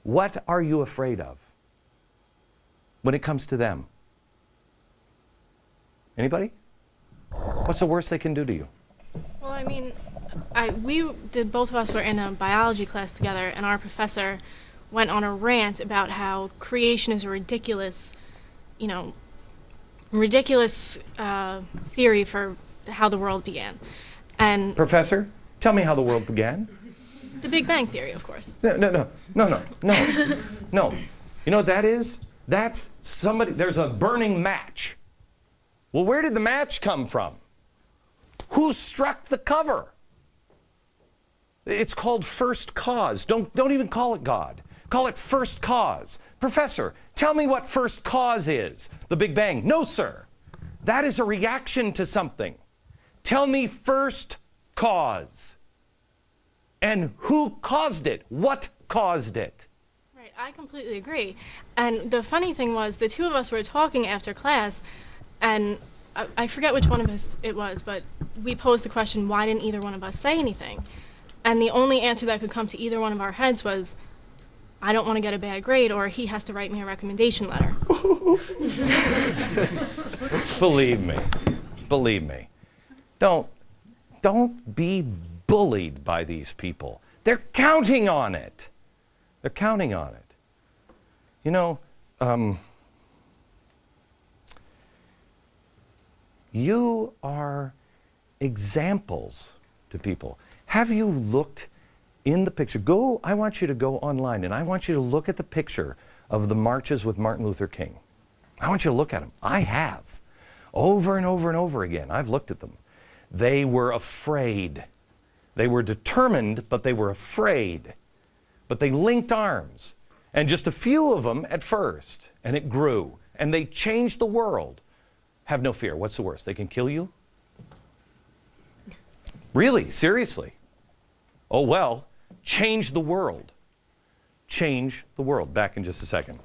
What are you afraid of when it comes to them? Anybody? What's the worst they can do to you? Well, I mean, both of us were in a biology class together, and our professor went on a rant about how creation is a ridiculous, theory for how the world began. And Professor, tell me how the world began. The Big Bang Theory, of course. No. You know what that is? That's somebody, there's a burning match. Well, where did the match come from? Who struck the cover? It's called first cause. Don't even call it God. Call it first cause. Professor, tell me what first cause is. The Big Bang. No, sir. That is a reaction to something. Tell me first cause. And who caused it? What caused it? Right, I completely agree. And the funny thing was, the two of us were talking after class, and I forget which one of us it was, but we posed the question, why didn't either one of us say anything? And the only answer that could come to either one of our heads was, I don't want to get a bad grade, or he has to write me a recommendation letter. Believe me. Don't be bullied by these people. They're counting on it. You know, you are examples to people. Have you looked in the picture? I want you to go online and I want you to look at the picture of the marches with Martin Luther King. I want you to look at them. I have. Over and over and over again. I've looked at them. They were afraid. They were determined, but they were afraid. But they linked arms. And just a few of them at first. And it grew. And they changed the world. Have no fear. What's the worst? They can kill you? Really? Seriously? Oh, well, change the world. Change the world. Back in just a second.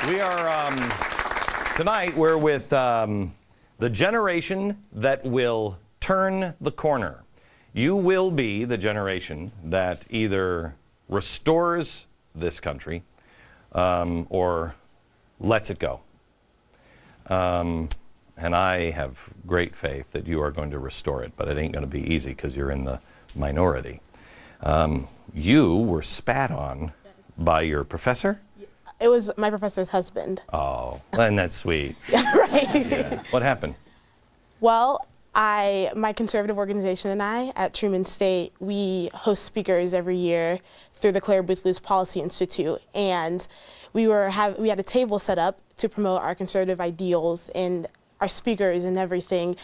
We are, tonight we're with the generation that will turn the corner. You will be the generation that either restores this country or lets it go. And I have great faith that you are going to restore it, but it ain't going to be easy because you're in the minority. You were spat on by your professor? It was my professor's husband. Oh, and that's sweet. Yeah, right. Yeah. What happened? Well, my conservative organization and I at Truman State, we host speakers every year through the Claire Booth Luce Policy Institute, and we had a table set up to promote our conservative ideals and our speakers and everything.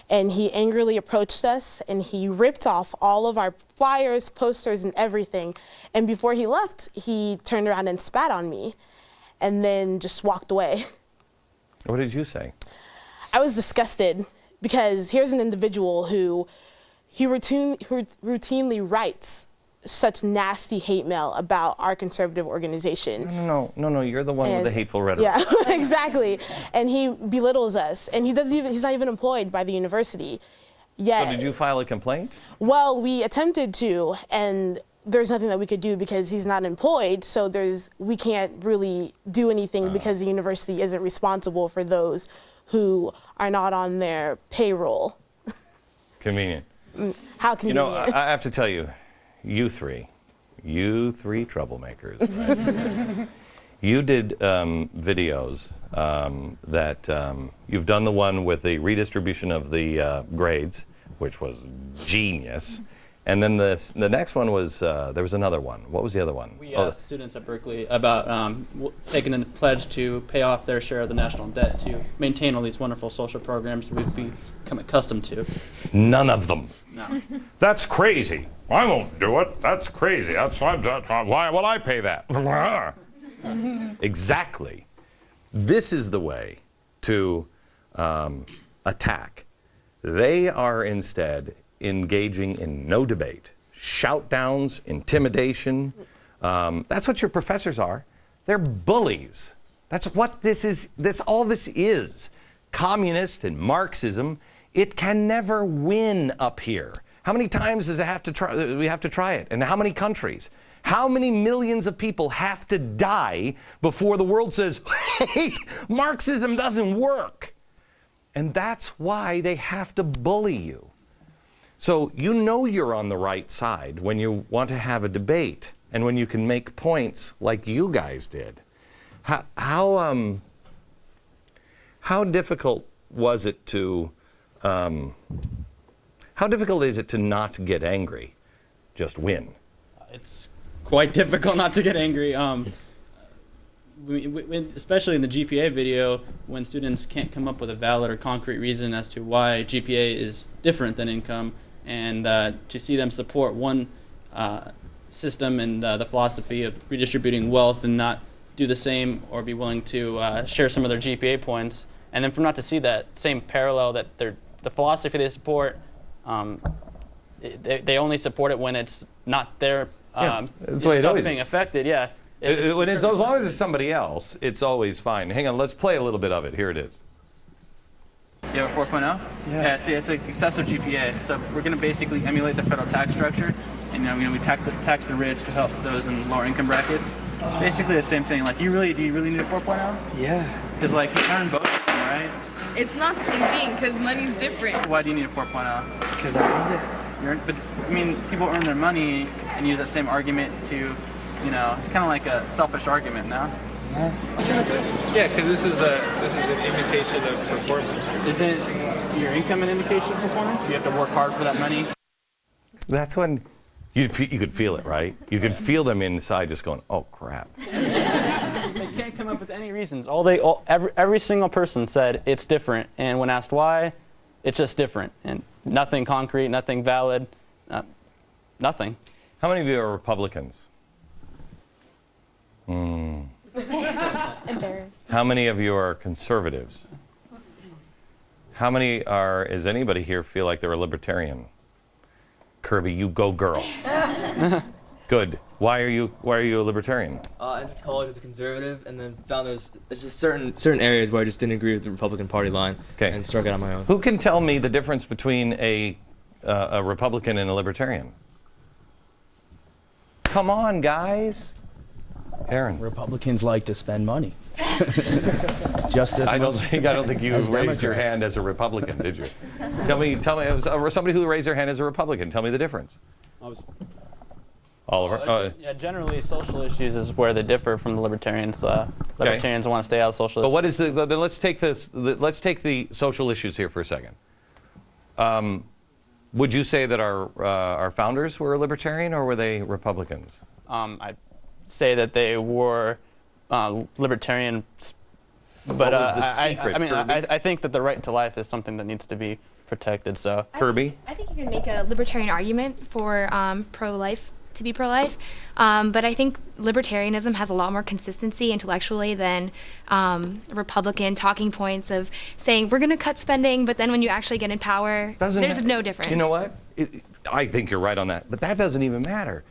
And he angrily approached us and he ripped off all of our flyers, posters, and everything. And before he left, he turned around and spat on me and then just walked away. What did you say? I was disgusted because here's an individual who routinely writes such nasty hate mail about our conservative organization. No, you're the one with the hateful rhetoric. Yeah, exactly. And he belittles us, and he's not even employed by the university. Yet, So did you file a complaint? Well, we attempted to, and there's nothing that we could do because he's not employed, so we can't really do anything because the university isn't responsible for those who are not on their payroll. Convenient. How convenient. You know, I have to tell you, you three troublemakers, right? You did videos that you've done the one with the redistribution of the grades, which was genius. And then the next one was, there was another one. What was the other one? We asked students at Berkeley about taking the pledge to pay off their share of the national debt to maintain all these wonderful social programs we've become accustomed to. None of them. No. That's crazy. I won't do it. That's crazy. Why will I pay that? Exactly. This is the way to attack. They are instead engaging in no debate, shout downs, intimidation. That's what your professors are. They're bullies. That's what this is. That's all this is. Communist and Marxism, it can never win up here. How many times does it have to try, we have to try it? And how many countries? How many millions of people have to die before the world says, hey, Marxism doesn't work? And that's why they have to bully you. So you know you're on the right side when you want to have a debate and when you can make points like you guys did. How difficult was it to, how difficult is it to not get angry, just win? It's quite difficult not to get angry. Especially in the GPA video, when students can't come up with a valid or concrete reason as to why GPA is different than income, and to see them support one system and the philosophy of redistributing wealth and not do the same or be willing to share some of their GPA points, and then for not to see that same parallel that the philosophy they support, they only support it when it's not their that's the way it always being is. affected. Yeah. As long as it's somebody else, it's always fine. Hang on, let's play a little bit of it. Here it is. You have a 4.0? Yeah, it's an excessive GPA. So we're going to basically emulate the federal tax structure. And we tax the rich to help those in lower income brackets. Basically the same thing. Like, do you really need a 4.0? Yeah. Because like you earn both, right? It's not the same thing because money's different. Why do you need a 4.0? Because I earned it. But I mean, people earn their money and use that same argument to, it's kind of like a selfish argument, no? Yeah, because this is an indication of performance. Isn't your income an indication of performance? You have to work hard for that money. That's when you could feel it, right? You could feel them inside just going, oh, crap. They can't come up with any reasons. Every single person said it's different, and when asked why, it's just different, and nothing concrete, nothing valid, nothing. How many of you are Republicans? Embarrassed. How many of you are conservatives? How many does anybody here feel like they're a libertarian? Kirby, you go girl. Good. Why are you a libertarian? I entered college as a conservative, and then found there's just certain areas where I just didn't agree with the Republican Party line, and struck out on my own. Who can tell me the difference between a Republican and a libertarian? Come on, guys. Aaron. Republicans like to spend money. Just as I don't think you raised your hand as a Republican, did you? Tell me, somebody who raised their hand as a Republican. Tell me the difference. Oliver. Yeah, generally social issues is where they differ from the libertarians. Libertarians want to stay out of social issues. But what is let's take the social issues here for a second. Would you say that our founders were libertarian, or were they Republicans? I'd say that they were libertarian, but what was the secret, I think that the right to life is something that needs to be protected. So Kirby? I think you can make a libertarian argument for pro-life, to be pro-life, but I think libertarianism has a lot more consistency intellectually than Republican talking points of saying we're going to cut spending, but then when you actually get in power, there's no difference. You know what? I think you're right on that, but that doesn't even matter.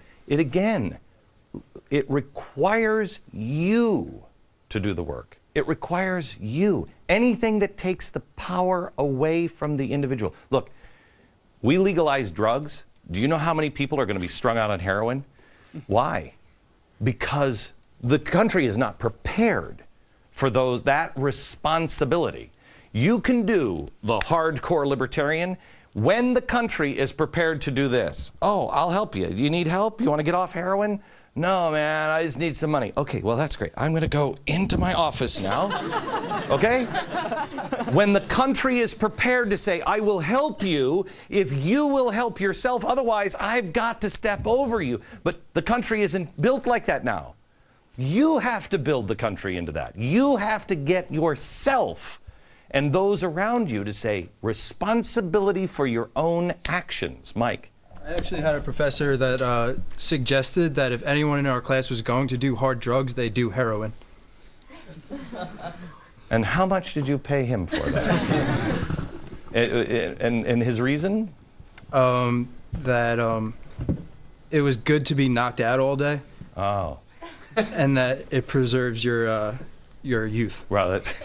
It requires you to do the work. It requires you. Anything that takes the power away from the individual. Look, we legalize drugs. Do you know how many people are going to be strung out on heroin? Why? Because the country is not prepared for that responsibility. You can do the hardcore libertarian when the country is prepared to do this. Oh, I'll help you. You need help? You want to get off heroin? No, man, I just need some money. Okay, well, that's great. I'm going to go into my office now. Okay? When the country is prepared to say, I will help you if you will help yourself. Otherwise, I've got to step over you. But the country isn't built like that now. You have to build the country into that. You have to get yourself and those around you to say, responsibility for your own actions. Mike. I actually had a professor that suggested that if anyone in our class was going to do hard drugs, they do heroin. And how much did you pay him for that? and his reason? That it was good to be knocked out all day. Oh. And that it preserves your your youth. Well, that's.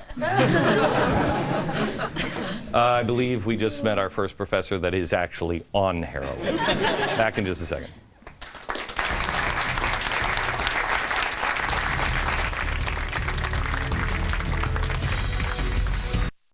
I believe we just met our first professor that is actually on heroin. Back in just a second.